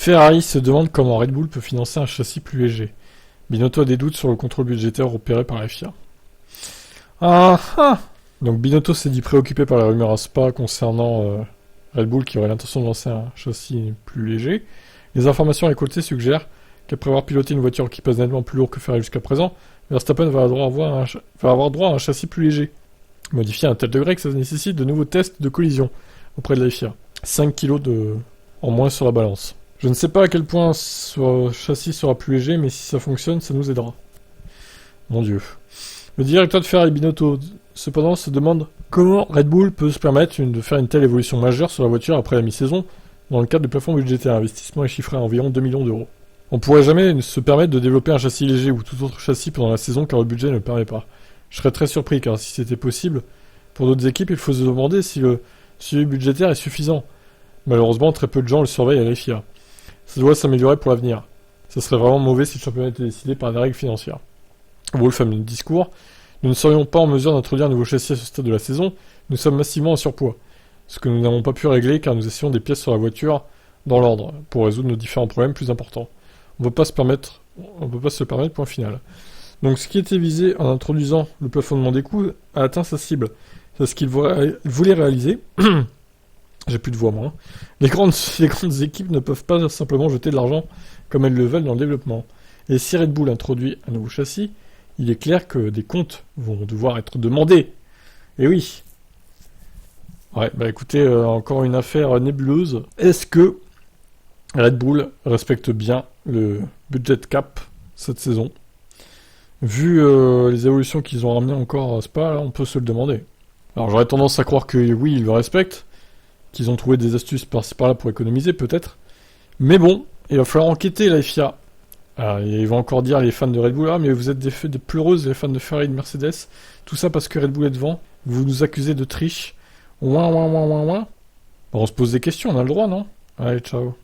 Ferrari se demande comment Red Bull peut financer un châssis plus léger. Binotto a des doutes sur le contrôle budgétaire opéré par la FIA. Ah ah. Donc Binotto s'est dit préoccupé par la rumeur à Spa concernant Red Bull qui aurait l'intention de lancer un châssis plus léger. Les informations récoltées suggèrent qu'après avoir piloté une voiture qui pèse nettement plus lourd que Ferrari jusqu'à présent, Verstappen va avoir droit à un châssis plus léger, modifié à un tel degré que ça nécessite de nouveaux tests de collision auprès de la FIA. 5 kg en moins sur la balance. Je ne sais pas à quel point ce châssis sera plus léger, mais si ça fonctionne, ça nous aidera. Mon Dieu. Le directeur de Ferrari Binotto, cependant, se demande comment Red Bull peut se permettre de faire une telle évolution majeure sur la voiture après la mi-saison, dans le cadre du plafond budgétaire. L'investissement est chiffré à environ 2 millions d'euros. On pourrait jamais se permettre de développer un châssis léger ou tout autre châssis pendant la saison car le budget ne le permet pas. Je serais très surpris car si c'était possible, pour d'autres équipes, il faut se demander si le suivi budgétaire est suffisant. Malheureusement, très peu de gens le surveillent à la FIA. Ça doit s'améliorer pour l'avenir. Ça serait vraiment mauvais si le championnat était décidé par des règles financières. Wolff a mis le discours. Nous ne serions pas en mesure d'introduire un nouveau châssis à ce stade de la saison. Nous sommes massivement en surpoids. Ce que nous n'avons pas pu régler car nous essayons des pièces sur la voiture dans l'ordre pour résoudre nos différents problèmes plus importants. On ne peut pas se le permettre, point final. Donc ce qui était visé en introduisant le plafonnement des coûts a atteint sa cible. C'est ce qu'il voulait réaliser. J'ai plus de voix, moi. Les grandes équipes ne peuvent pas simplement jeter de l'argent comme elles le veulent dans le développement. Et si Red Bull introduit un nouveau châssis, il est clair que des comptes vont devoir être demandés. Et oui. Ouais, bah écoutez, encore une affaire nébuleuse. Est-ce que Red Bull respecte bien le budget cap cette saison? Vu les évolutions qu'ils ont ramenées encore à Spa, là, on peut se le demander. Alors j'aurais tendance à croire que oui, ils le respectent, qu'ils ont trouvé des astuces par-ci par-là pour économiser peut-être. Mais bon, il va falloir enquêter la FIA. Alors, ils vont encore dire les fans de Red Bull, ah mais vous êtes des pleureuses les fans de Ferrari et de Mercedes, tout ça parce que Red Bull est devant, vous nous accusez de triche. Ouin ouin ouin ouin ouin. Bon, on se pose des questions, on a le droit, non? Allez, ciao.